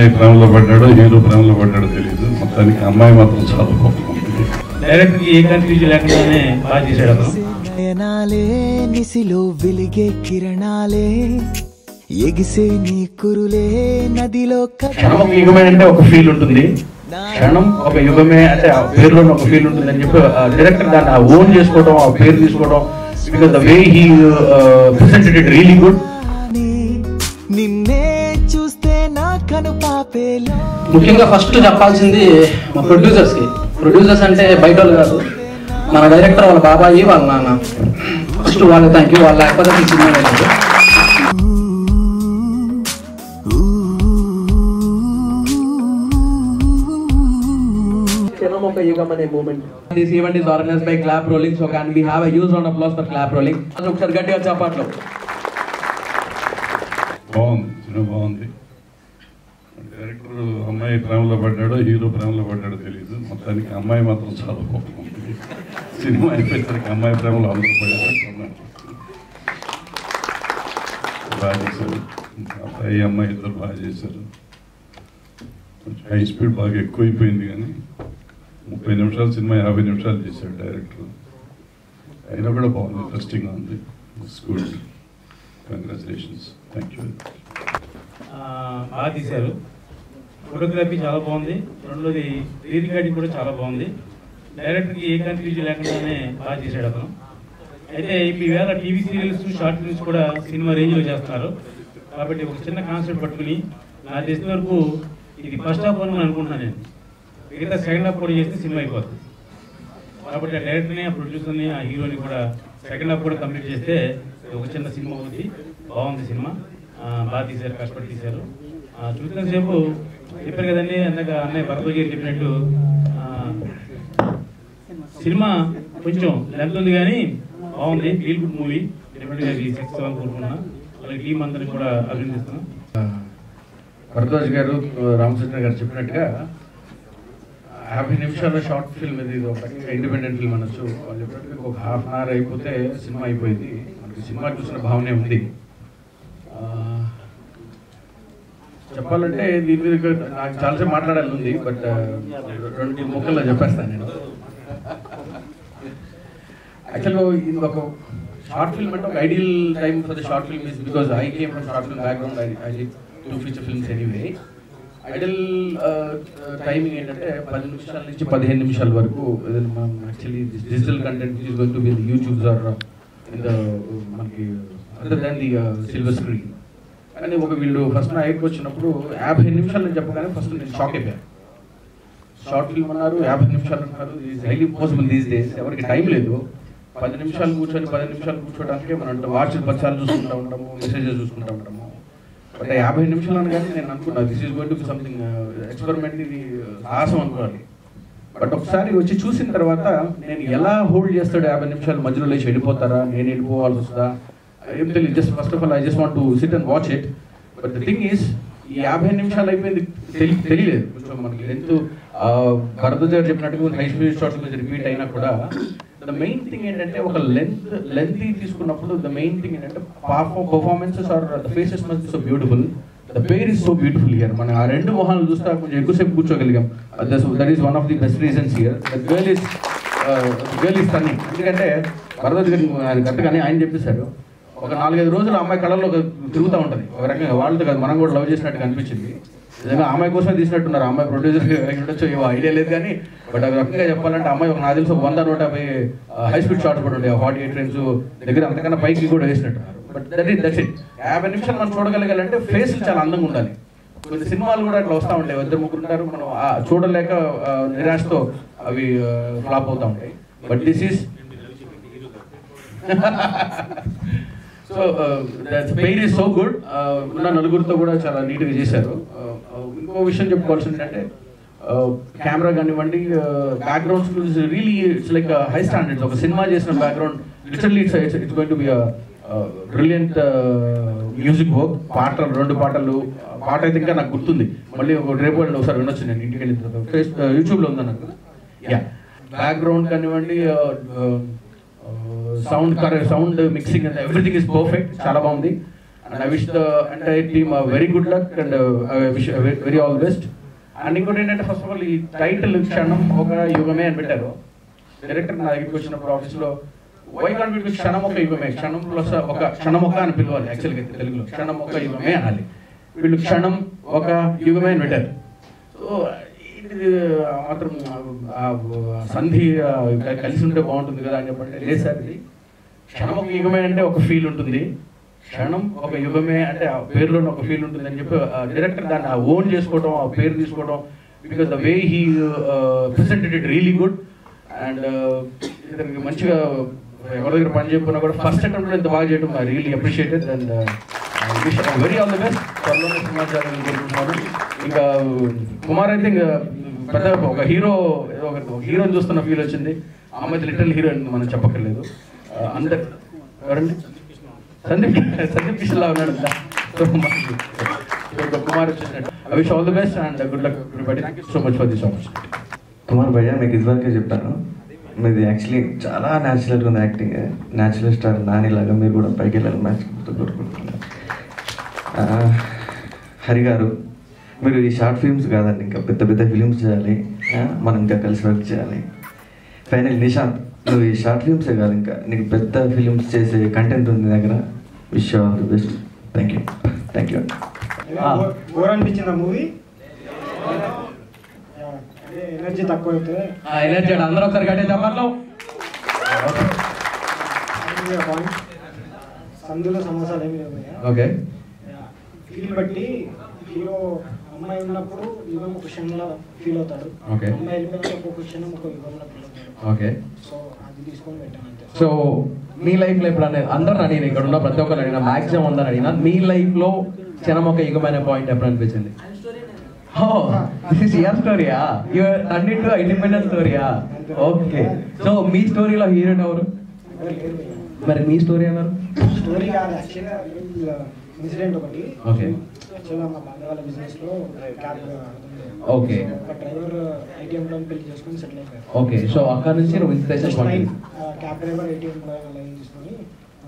అమ్మాయి ప్రేమలో పడ్డాడో హీరో ప్రేమలో పడ్డాడో తెలియదు. మొత్తానికి అమ్మాయి మాత్రం చాలా బాగుంది. డైరెక్టర్ ఏ కన్ఫ్యూజన్ లేకుండానే బాగా చేశాడు అతను. నిసిలో వెలిగే కిరణాలే ఎగిసే నీ కురులే నదిలో క్షణం ఒక యుగమే అంటే ఒక ఫీల్ ఉంటుంది. క్షణం ఒక యుగమే అంటే ఆ పేరులో ఒక ఫీల్ ఉంటుంది అని చెప్పి డైరెక్టర్ దాన్ని ఓన్ చేసుకోవడం, ఆ పేరు తీసుకోవడం, because the way he presented it really good. నిన్నే చూస్తే నా కను పాపేలో. ముఖ్యంగా ఫస్ట్ చెప్పాల్సింది మా ప్రొడ్యూసర్స్ అంటే బయట వాళ్ళు కాదు, మన డైరెక్టర్ వాళ్ళ బాబాయి వాళ్ళ నాన్న. ఫస్ట్ వాళ్ళ థ్యాంక్ యూ. వాళ్ళ లేకపోతే ఈ సినిమా లేదు. ఒక యుగం అనే moment. This event is organised by clap rolling. So can we have a huge round of applause for clap rolling. ఒకసారి గట్టిగా చప్పట్లు. బాగుంది. డైరెక్టర్ అమ్మాయి ప్రేమలో పడ్డాడో హీరో ప్రేమలో పడ్డాడో తెలియదు. మొత్తానికి అమ్మాయి మాత్రం చాలా బాగుంది. సినిమా అయిపోయేసరికి అమ్మాయి ప్రేమలో అందరూ పడ్డారు. బాగా చేశారు. అబ్బాయి అమ్మాయి ఇద్దరు బాగా చేశారు. కొంచెం హై స్పీడ్ బాగా ఎక్కువైపోయింది, కానీ 30 నిమిషాల సినిమా 50 నిమిషాలు చేశాడు డైరెక్టర్. అయినా కూడా బాగుంది, ఇంట్రెస్టింగ్గా ఉంది. Good, congratulations, thank you. బాగా తీశారు. ఫోటోగ్రఫీ చాలా బాగుంది. రెండోది రీ రికార్డింగ్ కూడా చాలా బాగుంది. డైరెక్టర్కి ఏ కన్ఫ్యూజన్ లేకుండానే బాగా చేశాడు అతను. అయితే ఈవేళ టీవీ సీరియల్స్, షార్ట్ ఫిల్మ్స్ కూడా సినిమా రేంజ్లో చేస్తున్నారు. కాబట్టి ఒక చిన్న కాన్సెప్ట్ పట్టుకుని నాకు తెలిసిన వరకు ఇది ఫస్ట్ హాఫ్ అని అనుకుంటున్నాను నేను. మిగతా సెకండ్ హాఫ్ కూడా చేస్తే సినిమా అయిపోతుంది. కాబట్టి ఆ డైరెక్టర్ని, ఆ ప్రొడ్యూసర్ని, ఆ హీరోని కూడా సెకండ్ హాఫ్ కూడా కంప్లీట్ చేస్తే ఒక చిన్న సినిమా అవుతుంది. బాగుంది సినిమా, బాగా తీశారు, కష్టపడి తీశారు. చూసినంతసేపు చెప్పారు కదండి, అన్నయ్య భరద్వాజ్ గారు చెప్పినట్టు సినిమా కొంచెం లెంత్ ఉంది, కానీ బాగుంది. Feel good movie. డెఫినెట్గా సక్సెస్ అవ్వాలని కోరుకున్నా. అలాగే టీం అందరినీ కూడా అభినందిస్తున్నాను. భరద్వాజ్ గారు, రామచంద్ర గారు చెప్పినట్టుగా 50 నిమిషాల షార్ట్ ఫిల్మ్ ఇది. ఒక ఇండిపెండెంట్ ఫిల్మ్ అనొచ్చు. వాళ్ళు చెప్పినట్టుగా ఒక హాఫ్ అన్ అవర్ అయిపోతే సినిమా అయిపోయింది. మనకి సినిమా చూసిన భావనే ఉంది. చెప్పాలంటే దీని మీద నాకు చాలాసేపు మాట్లాడాలి ఉంది, బట్ 2 ముక్కల్లో చెప్పేస్తాను నేను. యాక్చువల్గా ఇది ఒక షార్ట్ ఫిల్మ్ అంటే ఒక ideal time for the short film is because I came from short film background. I did 2 feature films anyway. Ideal timing ఏంటంటే 10 నిమిషాల నుంచి 15 నిమిషాల వరకు. Actually digital content is going to be in YouTubes or in the మనకి other than the silver screen. కానీ ఒక వీళ్ళు first నా ఐకి వచ్చినప్పుడు 50 నిమిషాలు అని చెప్పగానే ఫస్ట్ నేను షాక్ అయిపోయాను. షార్ట్ ఫిల్మ్ అన్నారు, 50 నిమిషాలు అన్నారు. Is highly impossible these days. ఎవరికి టైం లేదు. 10 నిమిషాలు కూర్చొని 10 నిమిషాలు కూర్చోడానికి మనం వాచ్ 10 సార్లు చూసుకుంటూ ఉంటాము, మెసేజెస్ చూసుకుంటూ ఉంటాము. బట్ 50 నిమిషాలు అనగానే నేను అనుకున్నా this is going to be something experiment, ఇది సాహసం అనుకోవాలి. బట్ ఒకసారి వచ్చి చూసిన తర్వాత నేను ఎలా హోల్డ్ చేస్తాడు 50 నిమిషాలు, మధ్యలో లేచి వెళ్ళిపోతారా, నేను వెళ్ళిపోవాల్సి వస్తుందా, ఏం తెలియదు. Just first of all I just want to SIT and watch it. But the thing is ఈ 50 నిమిషాలు అయిపోయింది తెలియలేదు. కొంచెం మనకి లెంత్ భరద్వాజ్ గారు చెప్పినట్టుగా హై స్పీడ్ షాట్స్ కొంచెం రిపీట్ అయినా కూడా ద మెయిన్ థింగ్ ఏంటంటే ఒక లెంత్ తీసుకున్నప్పుడు ద మెయిన్ థింగ్ ఏంటంటే performances are the faces must be so beautiful, the pair is so beautiful here. మనం ఆ 2 మొహాలు చూస్తే కొంచెం ఎక్కువసేపు కూర్చోగలిగాం. That is one of the best reasons here. The girl is stunning. ఎందుకంటే భరద్వాజ్ గారు కరెక్ట్గానే ఆయన చెప్పేశారు, ఒక 4-5 రోజులు అమ్మాయి కళల్లో తిరుగుతూ ఉంటుంది. ఒక రకంగా వాళ్ళతో కాదు, మనం కూడా లవ్ చేసినట్టుగా అనిపించింది. నిజంగా అమ్మాయి కోసమే తీసినట్టున్నారు. అమ్మాయి ప్రొడ్యూసర్ ఉండొచ్చు, ఏవో ఐడియా లేదు. కానీ బట్ ఒక రకంగా చెప్పాలంటే అమ్మాయి ఒక నాకు తెలిసి 100-150 హై స్పీడ్ షాట్స్ కూడా ఉండే 48 ఫ్రేమ్స్ దగ్గర అంతకన్నా పైకి కూడా వేసినట్టున్నారు. But that's it. 50 నిమిషాలు మనం చూడగలగాలంటే ఫేస్లు చాలా అందంగా ఉండాలి. కొన్ని సినిమాలు కూడా అట్లా వస్తూ ఉంటాయి, 2-3 ఉంటారు, మనం చూడలేక నిరాశతో అవి ఫ్లాప్ అవుతూ ఉంటాయి. But this is so the pair is so good. ఉన్న నలుగురితో కూడా చాలా నీట్గా చేశారు. ఇంకో విషయం చెప్పుకోవాల్సి ఏంటంటే కెమెరా కానివ్వండి, backgrounds really it's like high standards. ఒక సినిమా చేసిన background literally it's going to B brilliant music work. 2 పాటలు పాట అయితే ఇంకా నాకు గుర్తుంది. మళ్ళీ రేపు ఒకసారి వినొచ్చు నేను ఇంటికి వెళ్ళిన తర్వాత. యూట్యూబ్లో ఉందా నాకు. యా, బ్యాక్గ్రౌండ్ కానివ్వండి, sound mixing and everything is perfect. చాలా బాగుంది. And I wish the entire team very good luck and I wish very all best. And ఇంకోటి ఏంటంటే ఫస్ట్ ఆఫ్ ఆల్ ఈ టైటిల్ క్షణం ఒక యుగమే అని పెట్టారు. డైరెక్టర్ నా దగ్గరికి వచ్చినప్పుడు ఆఫీస్లో వై కాంట్ వీటికి క్షణం ఒక యుగమే, క్షణం ప్లస్ ఒక క్షణం ఒక అని పిలవాలి. యాక్చువల్గా తెలుగులో క్షణం ఒక యుగమే అనాలి. వీళ్ళు క్షణం ఒక యుగమే అని పెట్టారు. సో ఇది మాత్రం సంధి కలిసి ఉంటే బాగుంటుంది కదా అని చెప్పండి. లేదు సార్, ఇది క్షణం ఒక యుగమే అంటే ఒక ఫీల్ ఉంటుంది, క్షణం ఒక యుగమే అంటే ఆ పేరులోనే ఒక ఫీల్ ఉంటుంది అని చెప్పి డైరెక్టర్ దాన్ని ఓన్ చేసుకోవడం, ఆ పేరు తీసుకోవడం, because the way he presented it really good. And ఇతనికి మంచిగా ఎవరి దగ్గర పని చెప్పుకున్నా కూడా ఫస్ట్ అటెంప్ట్ ఇంత బాగా చేయడం I really appreciated. And very all the best. త్వరలోనే సమాచారం కోరుకుంటున్నాను. ఇంకా కుమార్ అయితే ఇంకా పెద్ద ఒక హీరోని చూస్తున్న ఫీల్ వచ్చింది. ఆమె లిటిల్ హీరోయిన్ మనం చెప్పక్కర్లేదు. అందరు ఎవరండి, సందీప్ కిషన్ లా ఉన్నాడు. కుమార్ వచ్చేసినట్టు. I wish all the best and good luck everybody. Thank you so much for this opportunity. Kumar భయ్య, మీకు ఇదివరకే చెప్పాను, మీది యాక్చువల్లీ చాలా న్యాచురల్గా ఉంది యాక్టింగ్. న్యాచురల్ స్టార్ నానిలాగా మీరు కూడా పైకి వెళ్ళాలి మ్యాచ్ కోరుకుంటున్నాను. హరి గారు, మీరు ఈ షార్ట్ ఫిల్మ్స్ కాదండి, ఇంకా పెద్ద పెద్ద ఫిలిమ్స్ చేయాలి, మనం ఇంకా కలిసి వర్క్ చేయాలి. ఫైనల్ నిశాంత్, నువ్వు ఈ షార్ట్ ఫిల్మ్సే కాదు, ఇంకా నీకు పెద్ద ఫిలిమ్స్ చేసే కంటెంట్ ఉంది దగ్గర. Wish you all the best. Thank you. Bore అనిపించింది ఆ మూవీ. ఎనర్జీ తక్కువ అయితే ఎనర్జీ అందరూ ఒకసారి కట్టే చెప్పాలి. సందులో సమోసాలు ఏమి లేవు. ఓకే, ఫీల్ బట్టి హీరో అమ్మాయి ఉన్నప్పుడు యుగం ఒక క్షణంలో ఫీల్ అవుతాడు. ఓకే, అమ్మాయి వెళ్ళిపోయినప్పుడు ఒక క్షణం ఒక యుగంలో ఫీల్ అవుతాడు. ఓకే. సో అది తీసుకొని పెట్టాను అంతే. సో మీ లైఫ్లో ఇప్పుడు అందరూ అడిగిన, ఇక్కడ ఉన్న ప్రతి ఒక్కరు అడిగిన, మ్యాక్సిమం అందరూ అడిగిన, మీ లైఫ్లో క్షణం ఒక యుగమైన పాయింట్ ఎప్పుడు అనిపించింది? దిస్ ఇస్ యువర్ స్టోరీయా? యువర్ టర్న్ ఇంటూ ఇండిపెండెంట్ స్టోరీయా? ఓకే. సో మీ స్టోరీలో హీరోయిన్ ఎవరు? మరి మీ స్టోరీ అన్నారు? స్టోరీ కాదు, యాక్చువల్గా ఇన్సిడెంట్ ఒకటి. ఓకే, యాక్చువల్గా మా బాబాయ్ వాళ్ళ బిజినెస్లో క్యాబ్. ఓకే. ఒక డ్రైవర్ ఐటీఎంలో పెళ్లి చేసుకొని సెటిల్ అయిపోయారు. ఓకే. సో అక్కడ నుంచి నువ్వు ఇన్స్పిరేషన్ క్యాబ్ డ్రైవర్ ఐటీఎంలో లైన్ తీసుకొని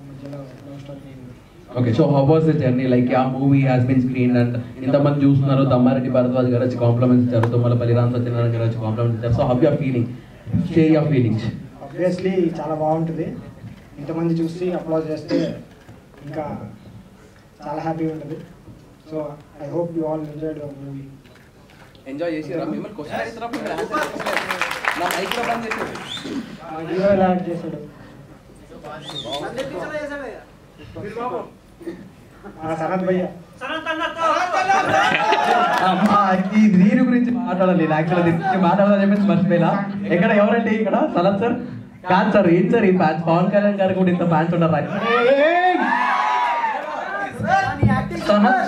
మధ్యలో love story. Okay. So how was the journey? Like ఆ movie has been screen and ఇంతమంది చూస్తున్నారు. తమ్మారెడ్డి భరద్వాజ్ గారు వచ్చి కాంప్లిమెంట్స్ ఇచ్చారు, తుమ్మలపల్లి రామ్ సత్యనారాయణ గారు వచ్చి కాంప్లిమెంట్స్ ఇచ్చారు. So how your feeling? Share your feelings. Obviously చాలా బాగుంటుంది. ఇంతమంది చూసి అప్లాజ్ చేస్తే ఇంకా చాలా హ్యాపీగా ఉంటుంది. So I hope you all enjoyed your movie. Enjoy చేసి మా హీరో ఎలా యాక్ట్ చేశాడు? సనత్ భయ్య. ఈ దీని గురించి మాట్లాడాలి. యాక్చువల్గా దీని గురించి మాట్లాడాలని చెప్పేసి మర్చిపోయినా. ఎక్కడ ఎవరండి ఇక్కడ? సనత్ సార్ కాదు సార్. ఏం సార్ ఈ ఫ్యాన్స్? పవన్ కళ్యాణ్ గారు కూడా ఇంత ఫ్యాన్స్ ఉన్నారు.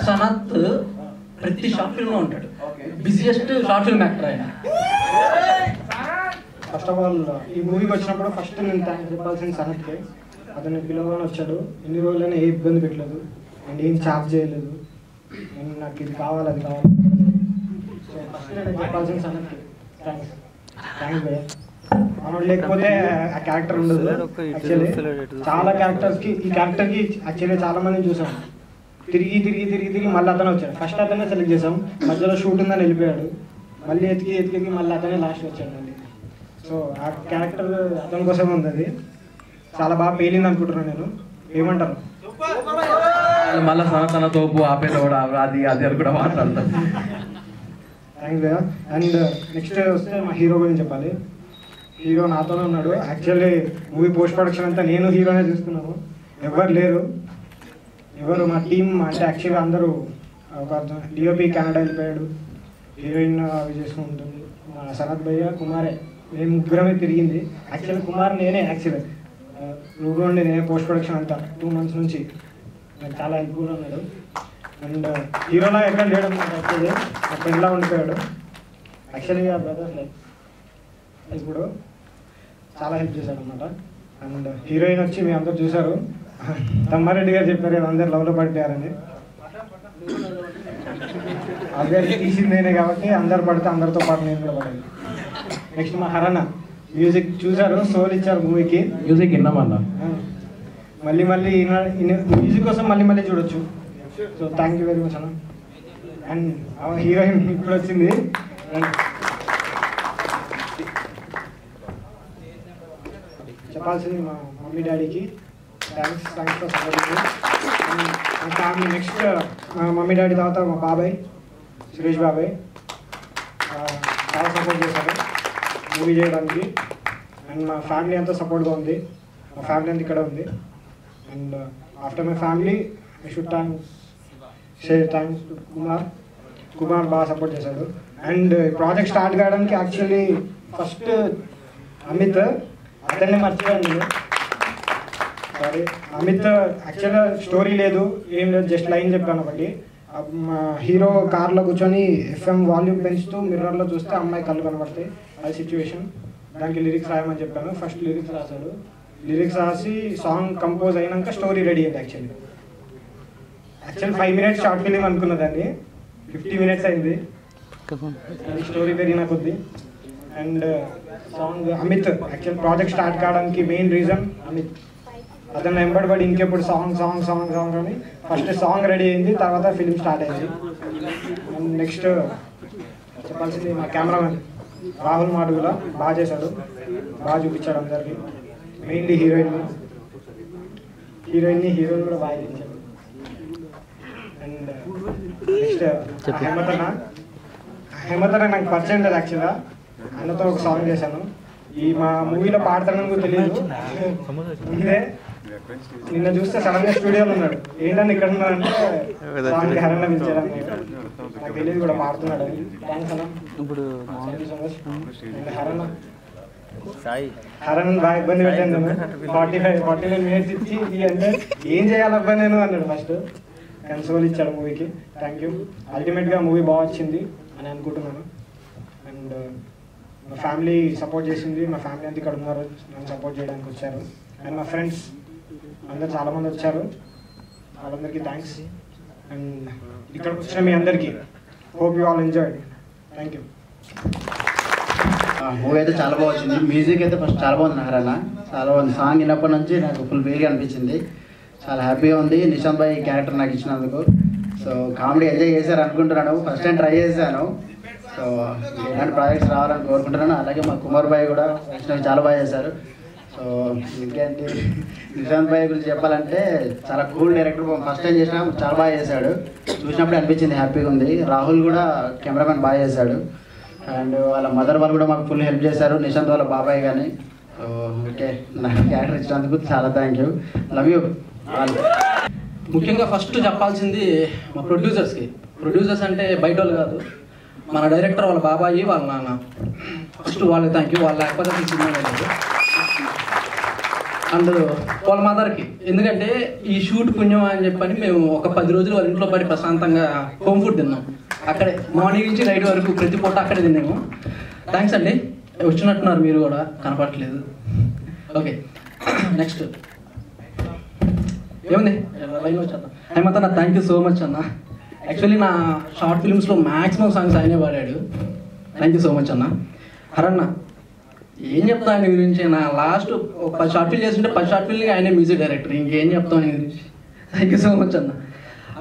సనత్ ప్రతి షార్ట్ ఫిల్మ్ లో ఉంటాడు. బిజియెస్ట్ షార్ట్ ఫిల్మ్ యాక్టర్ ఆయన. ఫస్ట్ ఆఫ్ ఆల్ ఈ మూవీకి వచ్చినప్పుడు ఫస్ట్ నేను థ్యాంక్స్ చెప్పాల్సిన సనత్కే. అతను పిలవగానే వచ్చాడు. ఎన్ని రోజులైనా ఏ ఇబ్బంది పెట్టలేదు అండ్ ఏం ఛార్జ్ చేయలేదు. అండ్ నాకు ఇది కావాలి, అది కావాలి. సో ఫస్ట్ నేను చెప్పాల్సిన సనత్కి థ్యాంక్స్ భయ్య. మనోడు లేకపోతే ఆ క్యారెక్టర్ ఉండదు. యాక్చువల్లీ చాలా క్యారెక్టర్స్కి ఈ క్యారెక్టర్కి యాక్చువల్లీ చాలా మందిని చూసాం. తిరిగి మళ్ళీ అతనే వచ్చాడు. ఫస్ట్ అతనే సెలెక్ట్ చేసాం. మధ్యలో షూట్ ఉందని వెళ్ళిపోయాడు. మళ్ళీ ఎతికి మళ్ళీ అతనే లాస్ట్ వచ్చాడు మళ్ళీ. సో ఆ క్యారెక్టర్ అతని కోసమే ఉంది. అది చాలా బాగా పేలింది అనుకుంటున్నాను నేను. ఏమంటారు? మళ్ళీ సనతన తోపు ఆపేది కూడా అది అని కూడా మాట్లాడతాను. థ్యాంక్స్ భయ్య. అండ్ నెక్స్ట్ వస్తే మా హీరో గురించి చెప్పాలి. హీరో నాతోనే ఉన్నాడు. యాక్చువల్లీ మూవీ పోస్ట్ ప్రొడక్షన్ అంతా నేను హీరోనే చూస్తున్నాను. ఎవరు లేరు. ఎవరు మా టీం అంటే యాక్చువల్గా అందరూ ఒక డిఓపి కెనడా వెళ్ళిపోయాడు. హీరోయిన్ అవి చేసుకుంటుంది. మా సనత్ భయ్య, కుమారే, మేము ముగ్గురమే తిరిగింది. యాక్చువల్లీ కుమార్ నేనే యాక్చువల్లీ రూమ్లో ఉండి నేనే పోస్ట్ ప్రొడక్షన్ అంతా 2 months నుంచి నాకు చాలా హెల్ప్ఫుల్గా ఉన్నాడు. అండ్ హీరోలా ఎక్కడ లేడు యాక్చువల్లీ మా ఫ్రెండ్లా ఉండిపోయాడు. యాక్చువల్గా బ్రదర్స్ లైక్ ఇప్పుడు చాలా హెల్ప్ చేశాడు అనమాట. అండ్ హీరోయిన్ వచ్చి మీ అందరు చూశారు. తమ్మారెడ్డి గారు చెప్పారు అందరు లవ్లో పడిపోయారని. ఆబ్వియస్లీ తీసింది నేనే కాబట్టి అందరు పడితే అందరితో పాటు నేను కూడా పడాలి. నెక్స్ట్ మా హరణ మ్యూజిక్ చూశారు. సోల్ ఇచ్చారు మూవీకి. మ్యూజిక్ విన్నామన్నా. మళ్ళీ మ్యూజిక్ కోసం మళ్ళీ చూడొచ్చు. So thank you very much అన్న. అండ్ హీరోయిన్ ఇప్పుడు వచ్చింది. చెప్పాల్సింది మా మమ్మీ డాడీకి thanks for supporting. And family next mummy daddy తర్వాత మా బాబాయ్ సురేష్ బాబాయ్ చాలా సపోర్ట్ చేశారు మూవీ చేయడానికి. అండ్ మా ఫ్యామిలీ అంతా సపోర్ట్గా ఉంది. మా ఫ్యామిలీ అంతా ఇక్కడ ఉంది. And after my family I should thanks to Kumar బాగా సపోర్ట్ చేశాడు. అండ్ ప్రాజెక్ట్ స్టార్ట్ కావడానికి యాక్చువల్లీ ఫస్ట్ అమిత్ అతన్ని మర్చిపోయాను నేను. సారీ అమిత్ యాక్చువల్గా స్టోరీ లేదు ఏం లేదు, జస్ట్ లైన్ చెప్పాను ఒకటి. హీరో కార్లో కూర్చొని ఎఫ్ఎం వాల్యూమ్ పెంచుతూ మిర్రర్లో చూస్తే అమ్మాయి కళ్ళు కనబడతాయి, అది సిచ్యువేషన్. దానికి లిరిక్స్ రాయమని చెప్పాను. ఫస్ట్ లిరిక్స్ రాశాడు. లిరిక్స్ రాసి సాంగ్ కంపోజ్ అయినాక స్టోరీ రెడీ అయింది. యాక్చువల్ 5 minutes షార్ట్ ఫిలిం అనుకున్నదాన్ని 50 minutes అయింది. స్టోరీ పెరిగిన కొద్ది. And song Amit actual project start కావడానికి మెయిన్ రీజన్ అమిత్. అతను వెంబడి ఇంకెప్పుడు సాంగ్ అని ఫస్ట్ సాంగ్ రెడీ అయింది, తర్వాత ఫిలిం స్టార్ట్ అయింది. అండ్ నెక్స్ట్ చెప్పాల్సింది మా కెమెరామెన్ రాహుల్ మాడుగుల బాగా చేశాడు, బాగా చూపించాడు అందరికి. మెయిన్లీ హీరోయిన్ కూడా బాగా చూపించాడు. అండ్ నెక్స్ట్ హేమత్ అన్న నాకు పరిచయం లేదు యాక్చువల్గా. అన్నతో ఒక సాంగ్ చేశాను. ఈ మా మూవీలో పాడతానని కూడా తెలియదు. ముందే నిన్న చూస్తే సడన్ గా స్టూడియోలో ఉన్నాడు. ఏంటని ఇక్కడ ఉన్నాడంటే సాంగ్ హరణ పిలిచాడు అన్నమాట. నాకు తెలియదు కూడా పాడుతున్నాడు అని. థ్యాంక్స్ అన్న. హరణ్ బాగా ఇబ్బంది పెట్టాను. 45 minutes ఇచ్చి అంటే ఏం చేయాలబ్బా నేను అన్నాడు ఫస్ట్. కన్సోల్ ఇచ్చాడు మూవీకి. Thank you. అల్టిమేట్గా మూవీ బాగా వచ్చింది అని అనుకుంటున్నాను. అండ్ మా ఫ్యామిలీ సపోర్ట్ చేసింది. మా ఫ్యామిలీ అంతా ఇక్కడ ఉన్నారు, నన్ను సపోర్ట్ చేయడానికి వచ్చారు. అండ్ మా ఫ్రెండ్స్ అందరు చాలామంది వచ్చారు, వాళ్ళందరికీ థ్యాంక్స్. అండ్ ఇక్కడికి వచ్చిన మీ అందరికీ hope you all enjoyed. Thank you. Movie అయితే చాలా బాగా వచ్చింది. మ్యూజిక్ అయితే ఫస్ట్ చాలా బాగుంది. నారాయణ చాలా బాగుంది. సాంగ్ విన్నప్పటి నుంచి నాకు ఫుల్ వేగా అనిపించింది. చాలా హ్యాపీగా ఉంది నిశాంత్ భాయ్ క్యారెక్టర్ నాకు ఇచ్చినందుకు. సో కామెడీ ఎంజాయ్ చేశారు అనుకుంటున్నాను. ఫస్ట్ టైం ట్రై చేశాను. సో ఇలాంటి ప్రాజెక్ట్స్ రావాలని కోరుకుంటున్నాను. అలాగే మా కుమార్ భాయ్ కూడా చాలా బాగా చేశారు. సో ఇంకేంటి నిశాంత్ భాయ్ గురించి చెప్పాలంటే చాలా కూల్ డైరెక్టర్. ఫస్ట్ టైం చేసినా చాలా బాగా చేశాడు. చూసినప్పుడు అనిపించింది హ్యాపీగా ఉంది. రాహుల్ కూడా కెమెరామెన్ బాగా చేశాడు. అండ్ వాళ్ళ మదర్ వాళ్ళు కూడా మాకు ఫుల్ హెల్ప్ చేశారు, నిశాంత్ వాళ్ళ బాబాయ్ కానీ. సో ఓకే, నాకు క్యారెక్టర్ ఇచ్చినందుకు చాలా థ్యాంక్ యూ. Love you. ముఖ్యంగా ఫస్ట్ చెప్పాల్సింది మా ప్రొడ్యూసర్స్ అంటే బయట వాళ్ళు కాదు, మన డైరెక్టర్ వాళ్ళ బాబాయి వాళ్ళ నాన్న. ఫస్ట్ వాళ్ళకి థ్యాంక్ యూ. వాళ్ళు లేకపోతే సినిమా లేదు. అండ్ వాళ్ళ మదర్కి, ఎందుకంటే ఈ షూట్ పుణ్యం అని చెప్పని మేము ఒక 10 రోజులు వాళ్ళ ఇంట్లో పడి ప్రశాంతంగా హోమ్ ఫుడ్ తిన్నాం. అక్కడే మార్నింగ్ నుంచి నైట్ వరకు ప్రతి పూట అక్కడే తిన్నాము. థ్యాంక్స్ అండి. వచ్చినట్టున్నారు మీరు కూడా, కనపడట్లేదు. ఓకే, నెక్స్ట్ ఏముంది లైన్ వచ్చేద్దాం. హేమంత్ అన్న థ్యాంక్ యూ సో మచ్ అన్న. యాక్చువల్లీ నా షార్ట్ ఫిల్మ్స్లో మ్యాక్సిమం సాంగ్స్ ఆయనే పాడాడు. థ్యాంక్ యూ సో మచ్ అన్న. హరన్న ఏం చెప్తా ఆయన గురించి. నా లాస్ట్ 10 షార్ట్ ఫిల్మ్ చేస్తుంటే 10 షార్ట్ ఫిల్మ్కి ఆయనే మ్యూజిక్ డైరెక్టర్. ఇంకేం చెప్తాం ఆయన గురించి. థ్యాంక్ యూ సో మచ్ అన్న.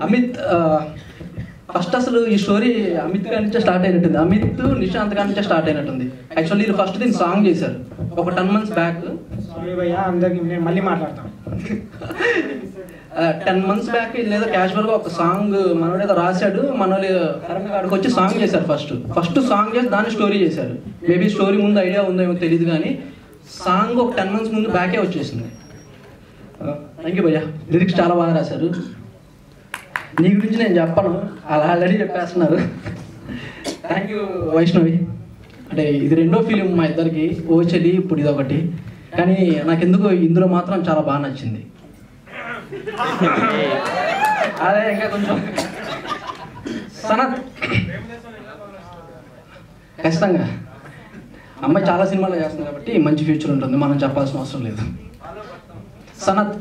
అమిత్ ఫస్ట్ అసలు ఈ స్టోరీ అమిత్ గారి నుంచే స్టార్ట్ అయినట్టుంది. అమిత్ నిశాంత్ గారి నుంచే స్టార్ట్ అయినట్టుంది. యాక్చువల్లీ ఫస్ట్ దీన్ని సాంగ్ చేశారు ఒక 10 months బ్యాక్. అందరికి నేను మళ్ళీ మాట్లాడతాను. 10 months బ్యాక్ లేదా క్యాజువల్గా ఒక సాంగ్ మనోడు ఏదో రాశాడు. మనోళ్ళు కరెక్ట్గా అక్కడికి వచ్చి సాంగ్ చేశారు. ఫస్ట్ సాంగ్ చేసి దాన్ని స్టోరీ చేశారు. మేబీ స్టోరీ ముందు ఐడియా ఉందో ఏమో తెలియదు, కానీ సాంగ్ ఒక 10 months ముందు బ్యాకే వచ్చేసింది. థ్యాంక్ యూ భయ్యా. లిరిక్స్ చాలా బాగా రాశారు. నీ గురించి నేను చెప్పను, అలా ఆల్రెడీ చెప్పేస్తున్నారు. Thank you Vaishnavi. అంటే ఇది 2వ ఫిలిం మా ఇద్దరికి. ఓచెలి ఇప్పుడు ఇదొకటి. కానీ నాకెందుకు ఇందులో మాత్రం చాలా బాగా నచ్చింది. అదే ఇంకా కొంచెం సనత్ ఖచ్చితంగా అమ్మాయి చాలా సినిమాలు చేస్తుంది కాబట్టి మంచి ఫ్యూచర్ ఉంటుంది, మనం చెప్పాల్సిన అవసరం లేదు. సనత్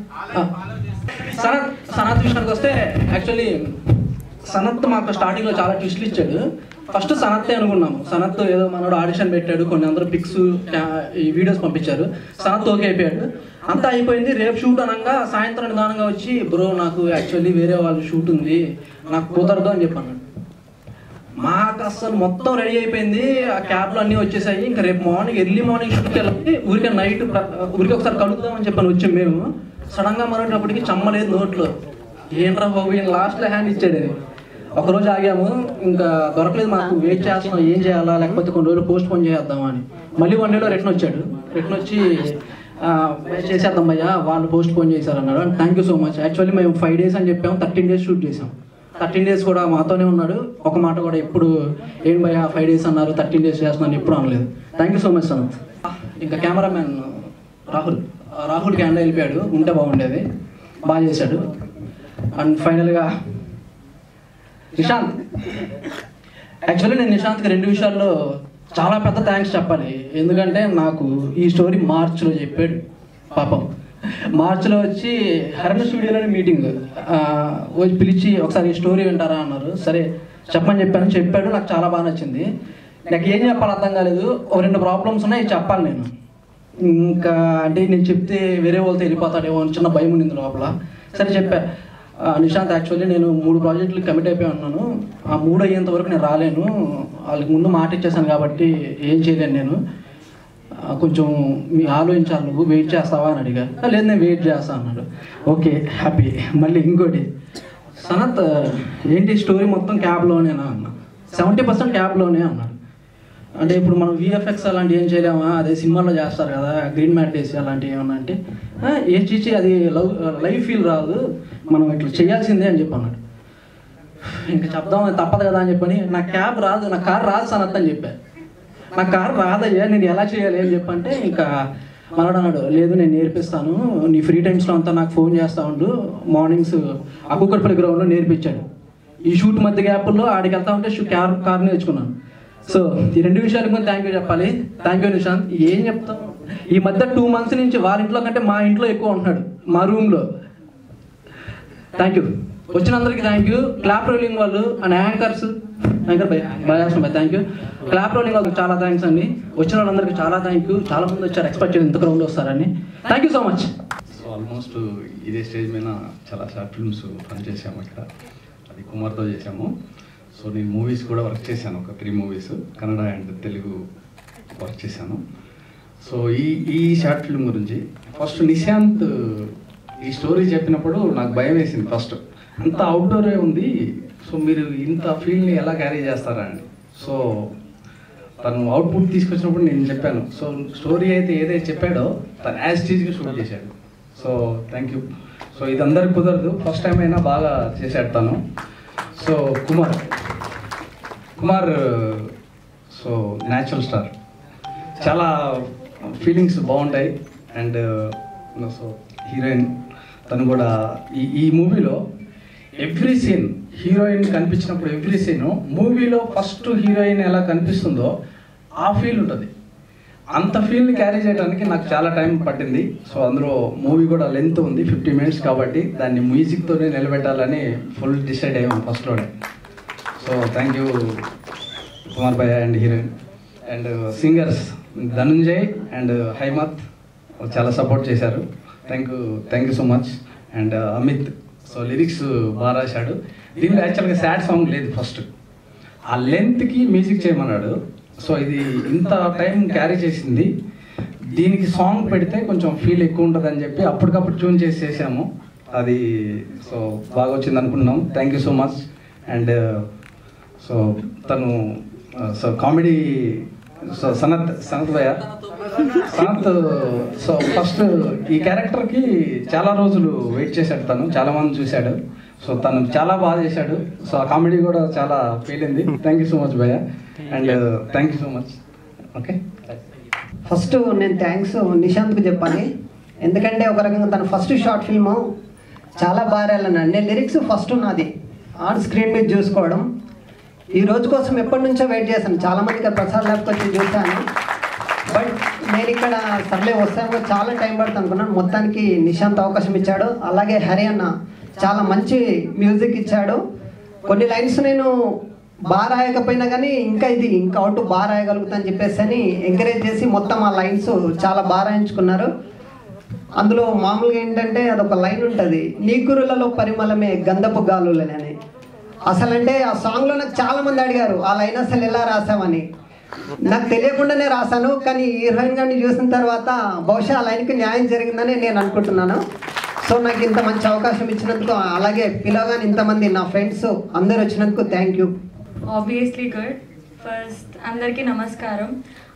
విషయానికి వస్తే, యాక్చువల్లీ సనత్ మాకు స్టార్టింగ్లో చాలా ట్విస్ట్లు ఇచ్చాడు. ఫస్ట్ సనత్తే అనుకున్నాము. సనత్ ఏదో మనోడు ఆడిషన్ పెట్టాడు, కొన్ని అందరూ పిక్స్ ఈ వీడియోస్ పంపించారు. సనత్ ఓకే అయిపోయాడు, అంతా అయిపోయింది. రేపు షూట్ అనగా సాయంత్రం నిదానంగా వచ్చి బ్రో నాకు యాక్చువల్లీ వేరే వాళ్ళు షూట్ ఉంది, నాకు కుదరదు అని చెప్పాను. మాకు అసలు మొత్తం రెడీ అయిపోయింది, ఆ క్యాబ్లు అన్నీ వచ్చేసాయి. ఇంకా రేపు మార్నింగ్ ఎర్లీ మార్నింగ్ షూట్కి వెళ్ళి ఊరికే నైట్ ఊరికి ఒకసారి కలుద్దామని చెప్పని వచ్చాం మేము. సడన్గా మరొకటికి చమ్మలేదు నోట్లో, ఏంట్రా బాబు ఈయన లాస్ట్లో హ్యాండ్ ఇచ్చాడు. ఒకరోజు ఆగాము, ఇంకా దొరకలేదు మాకు, వెయిట్ చేస్తున్నాం ఏం చేయాలా, లేకపోతే కొన్ని రోజులు పోస్ట్ పోన్ చేద్దామా అని. మళ్ళీ 1 డేలో రిటర్న్ వచ్చాడు. రిటర్న్ వచ్చి చేసేద్దాం భయ్యా, వాళ్ళు పోస్ట్ పోన్ చేశారు అన్నాడు. Thank you so much. Actually మేము 5 days అని చెప్పాము, 13 days షూట్ చేసాం. 13 days కూడా మాతోనే ఉన్నాడు. ఒక మాట కూడా ఎప్పుడు ఏం భయ్యా 5 days అన్నారు 13 days చేస్తున్నాను ఎప్పుడు అనలేదు. Thank you so much Sanath. ఇంకా కెమెరామ్యాన్ రాహుల్ క్యాండా వెళ్ళిపోయాడు, ఉంటే బాగుండేది, బాగా చేశాడు. అండ్ ఫైనల్గా నిశాంత్. యాక్చువల్లీ నేను నిశాంత్కి 2 విషయాల్లో చాలా పెద్ద థ్యాంక్స్ చెప్పాలి. ఎందుకంటే నాకు ఈ స్టోరీ మార్చ్లో చెప్పాడు. పాపం మార్చ్లో వచ్చి హరణ స్టూడియోలోనే మీటింగ్ వచ్చి పిలిచి ఒకసారి ఈ స్టోరీ వింటారా అన్నారు. సరే చెప్పమని చెప్పాడు. నాకు చాలా బాగా నచ్చింది. నాకు ఏం చెప్పాలి అర్థం కాలేదు. 2 ప్రాబ్లమ్స్ ఉన్నాయి, చెప్పాలి నేను. ఇంకా అంటే నేను చెప్తే వేరే వాళ్ళతో వెళ్ళిపోతాడేమో అని చిన్న భయం ఉండింది లోపల. సరే చెప్పా, నిశాంత్ యాక్చువల్లీ నేను 3 ప్రాజెక్టులు కమిట్ అయిపోయి ఉన్నాను, ఆ 3 అయ్యేంత వరకు నేను రాలేను, వాళ్ళకి ముందు మాట ఇచ్చేసాను కాబట్టి ఏం చేయలేను నేను, కొంచెం మీ ఆలోచించాలి, నువ్వు వెయిట్ చేస్తావా అని అడిగా. లేదు నేను వెయిట్ చేస్తాను అన్నాడు. Okay happy. మళ్ళీ ఇంకోటి, సనత్ ఏంటి స్టోరీ మొత్తం క్యాబ్లోనేనా అన్నా. 70% క్యాబ్లోనే అన్నాడు. అంటే ఇప్పుడు మనం VFX అలాంటివి ఏం చేయలేమా, అదే సినిమాల్లో చేస్తారు కదా గ్రీన్ మ్యాట్ వేసి అలాంటివి ఏమన్నా అంటే ఏ చీచి అది లైవ్ ఫీల్ రాదు, మనం ఇట్లా చేయాల్సిందే అని చెప్పి అన్నాడు. ఇంకా చెప్దాం తప్పదు కదా అని చెప్పని, నా క్యాబ్ రాదు, నా కార్ రాదు సనత్ అని చెప్పా. నా కార్ రాదయ్యా, నేను ఎలా చేయాలి అని చెప్పంటే ఇంకా మనడు అన్నాడు, లేదు నేను నేర్పిస్తాను, నీ ఫ్రీ టైమ్స్లో అంతా నాకు ఫోన్ చేస్తూ ఉండు, మార్నింగ్స్ అకుక్కడపల్లి గ్రౌండ్లో నేర్పించాడు. ఈ షూట్ మధ్య గ్యాప్లో ఆడికి వెళ్తా ఉంటే కార్ నేర్చుకున్నాను. సో ఈ 2 విషయాలకు ముందు థ్యాంక్ యూ చెప్పాలి. Thank you Nishant. ఏం చెప్తాం, ఈ మధ్య 2 months నుంచి వాళ్ళ ఇంట్లో కంటే మా ఇంట్లో ఎక్కువ ఉంటున్నాడు, మా రూమ్లో. థ్యాంక్ యూ వచ్చినందరికీ థ్యాంక్ యూ. క్లాప్ రోలింగ్ వాళ్ళు అండ్ యాంకర్ భయాసం థ్యాంక్ యూ. క్లాప్ రోలింగ్ వాళ్ళకి చాలా థ్యాంక్స్ అండి. వచ్చిన వాళ్ళందరికీ చాలా థ్యాంక్ యూ. చాలా మంది వచ్చారు, ఎక్స్పెక్ట్ చేయలేదు ఇంత గ్రౌండ్ వస్తారని. Thank you so much. So almost ఇదే స్టేజ్ మీద చాలా షార్ట్ ఫిల్మ్స్ పని చేసాము. ఇక్కడ అది కుమార్తో చేసాము. సో నేను మూవీస్ కూడా వర్క్ చేశాను, ఒక 3 movies Kannada and Telugu work చేశాను. సో ఈ షార్ట్ ఫిల్మ్ గురించి ఫస్ట్ నిశాంత్ ఈ స్టోరీ చెప్పినప్పుడు నాకు భయం వేసింది. ఫస్ట్ అంత అవుట్డోరే ఉంది, సో మీరు ఇంత ఫీల్డ్ని ఎలా క్యారీ చేస్తారా అని. సో తను అవుట్పుట్ తీసుకొచ్చినప్పుడు నేను చెప్పాను, సో స్టోరీ అయితే ఏదైతే చెప్పాడో తను యాజ్ టీజ్గా షూట్ చేశాడు. So thank you. సో ఇది అందరికి కుదరదు, ఫస్ట్ టైం అయినా బాగా చేశాడు తను. So Kumar so natural star, చాలా ఫీలింగ్స్ బాగుంటాయి. అండ్ సో హీరోయిన్ తను కూడా ఈ మూవీలో ఎవ్రీ సీన్ హీరోయిన్ కనిపించినప్పుడు ఎవ్రీ సీను మూవీలో ఫస్ట్ హీరోయిన్ ఎలా కనిపిస్తుందో ఆ ఫీల్ ఉంటుంది. అంత ఫీల్ని క్యారీ చేయడానికి నాకు చాలా టైం పట్టింది. సో అందులో మూవీ కూడా లెంత్ ఉంది 50 minutes కాబట్టి దాన్ని మ్యూజిక్తోనే నిలబెట్టాలని ఫుల్ డిసైడ్ అయ్యాము ఫస్ట్లోనే. సో థ్యాంక్ యూ కుమార్ భయ్య and heroine and singers Dhanunjay and Haimath చాలా సపోర్ట్ చేశారు. Thank you so much. And Amit so lyrics బాగా రాశాడు. దీనిలో యాక్చువల్గా సాడ్ సాంగ్ లేదు, ఫస్ట్ ఆ లెంత్కి మ్యూజిక్ చేయమన్నాడు. సో ఇది ఇంత టైం క్యారీ చేసింది, దీనికి సాంగ్ పెడితే కొంచెం ఫీల్ ఎక్కువ ఉంటుంది అని చెప్పి అప్పటికప్పుడు ట్యూన్ చేసి చేసాము. అది సో బాగా వచ్చింది అనుకున్నాం. Thank you so much. And so తను సో కామెడీ సో సనత్ భయ్య సనత్ సో ఫస్ట్ ఈ క్యారెక్టర్కి చాలా రోజులు వెయిట్ చేశాడు, తను చాలా మంది చూశాడు. సో తను చాలా బాగా చేశాడు. సో ఆ కామెడీ కూడా చాలా పేలింది. థ్యాంక్ యూ సో మచ్ భయ్య and thank you so much. Okay, first నేను థ్యాంక్స్ నిశాంత్కి చెప్పాలి. ఎందుకంటే ఒక రకంగా తన ఫస్ట్ షార్ట్ ఫిల్మ్ చాలా బాగా వెళ్ళాను. నేను లిరిక్స్ ఫస్ట్ నాది ఆన్ స్క్రీన్ మీద చూసుకోవడం, ఈ రోజు కోసం ఎప్పటి నుంచో వెయిట్ చేశాను. చాలామందికి ప్రసాద్ ల్యాబ్కి వచ్చి చూశాను, బట్ నేను ఇక్కడ సర్లే వస్తాను చాలా టైం పడుతుంది అనుకున్నాను. మొత్తానికి నిశాంత్ అవకాశం ఇచ్చాడు. అలాగే హరి అన్న చాలా మంచి మ్యూజిక్ ఇచ్చాడు. కొన్ని లైన్స్ నేను బాగా రాయకపోయినా కానీ ఇంకా అవుట్ బాగా రాయగలుగుతా అని చెప్పేసి అని ఎంకరేజ్ చేసి మొత్తం ఆ లైన్స్ చాలా బాగా రాయించుకున్నారు. అందులో మామూలుగా ఏంటంటే అదొక లైన్ ఉంటుంది, నీ కురులలో పరిమళమే గంధపు గాలులని. అసలంటే ఆ సాంగ్లో నాకు చాలామంది అడిగారు ఆ లైన్ అసలు ఎలా రాసామని. నాకు తెలియకుండానే రాశాను, కానీ హీరోయిన్ గారిని చూసిన తర్వాత బహుశా ఆ లైన్కి న్యాయం జరిగిందని నేను అనుకుంటున్నాను. సో నాకు ఇంత మంచి అవకాశం ఇచ్చినందుకు, అలాగే పిలవగానే ఇంతమంది నా ఫ్రెండ్స్ అందరు వచ్చినందుకు thank you. Obviously good. First, andarki namaskaram.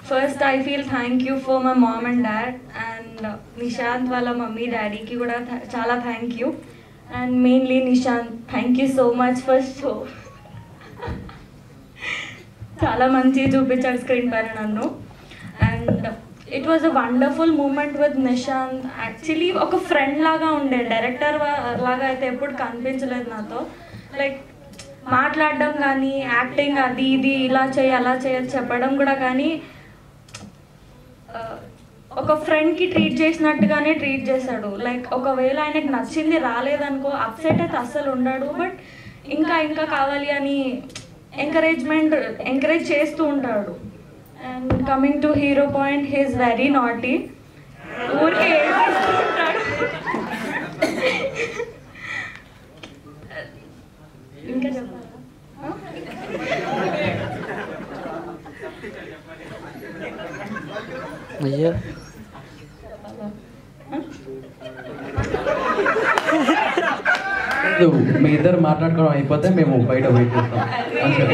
First, I feel thank you for my mom and dad, and Nishant wala mummy daddy ki kuda chala thank you, and mainly Nishant, thank you so much for show. Chala manchi chupichadu screen paina nannu, and it was a wonderful moment with Nishant. Actually oka friend laga unde, director laga aithe eppudu kanpinchaledu nato. Like మాట్లాడడం కానీ acting అది ఇది ఇలా చేయి అలా చేయని చెప్పడం కూడా కానీ ఒక ఫ్రెండ్కి ట్రీట్ చేసినట్టుగానే ట్రీట్ చేశాడు. లైక్ ఒకవేళ ఆయనకు నచ్చింది రాలేదనుకో అప్సెట్ అయితే అస్సలు ఉండడు, బట్ ఇంకా కావాలి అని ఎంకరేజ్ చేస్తూ ఉంటాడు. And coming to hero point, he is very naughty. ఊరికే ఏడుస్తూ ఉంటాడు. ఇంకా చెప్పాలా? అయ్యో మీ ఇద్దరు మాట్లాడుకోవడం అయిపోతే మేము బయట వెయిట్ చేస్తాం.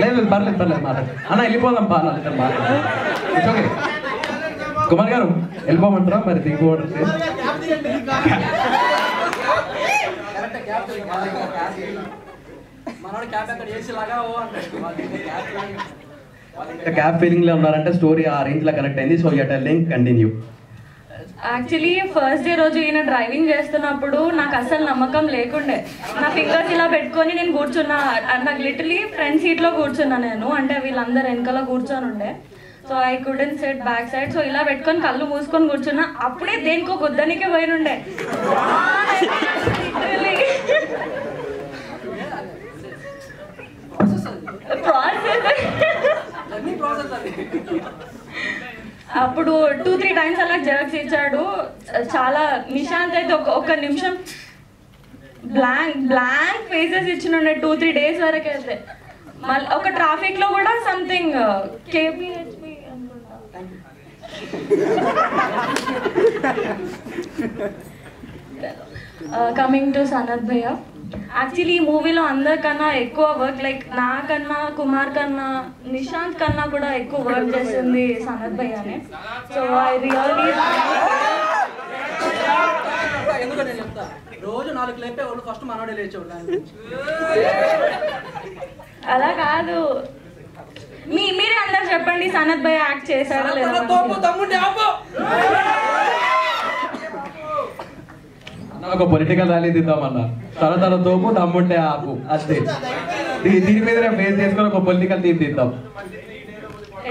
లేదు పర్లేదు మాట్లాడు అన్న, వెళ్ళిపోదాం పా. ఇద్దరు మాట్లాడు. ఓకే కుమార్ గారు వెళ్ళిపోమంటారా మరి? దిగిపోవడం క్యాబ్ ఫీలింగ్ లో ఉన్నారంటే స్టోరీ ఆ రేంజ్ లో కనెక్ట్ అయింది. So you're telling, continue. Actually first day రోజు ఈయన డ్రైవింగ్ చేస్తున్నప్పుడు నాకు అసలు నమ్మకం లేకుండే. నా ఫింగర్స్ ఇలా పెట్టుకొని నేను కూర్చున్నా. నాకు లిటరలీ ఫ్రంట్ సీట్లో కూర్చున్నా నేను, అంటే వీళ్ళందరూ వెనకాల కూర్చొని ఉండే. So I couldn't set back side. So ఇలా పెట్టుకొని కళ్ళు మూసుకొని కూర్చున్నా. అప్పుడే దేనికో గుద్దనికే పోయినుండే. అప్పుడు 2-3 టైమ్స్ అలా జర్క్స్ ఇచ్చాడు. చాలా నిశాంత్ అయితే ఒక నిమిషం బ్లాంక్ ఫేసెస్ ఇచ్చినుండే 2-3 డేస్ వరకు. అయితే మళ్ళీ ఒక ట్రాఫిక్ లో కూడా సంథింగ్ కేపీహెచ్పి కమింగ్ టు సనత్ భయ్య. యాక్చువల్లీ ఈ మూవీలో అందరికన్నా ఎక్కువ వర్క్, లైక్ నాకన్నా కుమార్ కన్నా నిశాంత్ కన్నా కూడా ఎక్కువ వర్క్ చేసింది సనత్ భయ్యనే. సో ఐ రియల్లీ రోజు 4 లేపేవాళ్ళు, ఫస్ట్ మనోడే లేచేవాళ్ళు. అలా కాదు, మీరే అందరు చెప్పండి సనత్ భయ్య యాక్ట్ చేశారా లేదా? ఒక పొలిటికల్ ర్యాలీ తీద్దామన్నా, తన తోపు తమ్ముంటే ఆపు, అంతే. దీని మీద బేస్ చేసుకొని ఒక పొలిటికల్ థీమ్ తీద్దాం.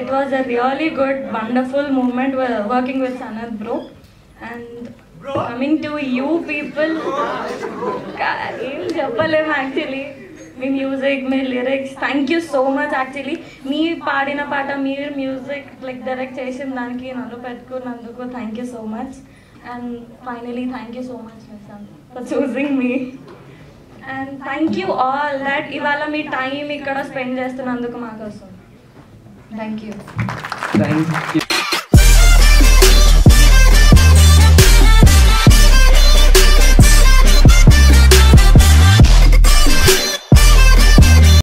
It was a really good, wonderful moment working with Sanath bro. And coming to you people, ఏం చెప్పలేము యాక్చువల్లీ. మీ మ్యూజిక్, మీ lyrics, thank you so much. Actually మీ పాడిన పాట, మీరు మ్యూజిక్ లైక్ డైరెక్ట్ చేసిన దానికి నన్ను పెట్టుకున్నందుకు thank you so much. And finally, thank you so much, Nishant, for choosing me. And thank you all that ivala mee time ikkada spend chestunnanduku maa kosam. Thank you.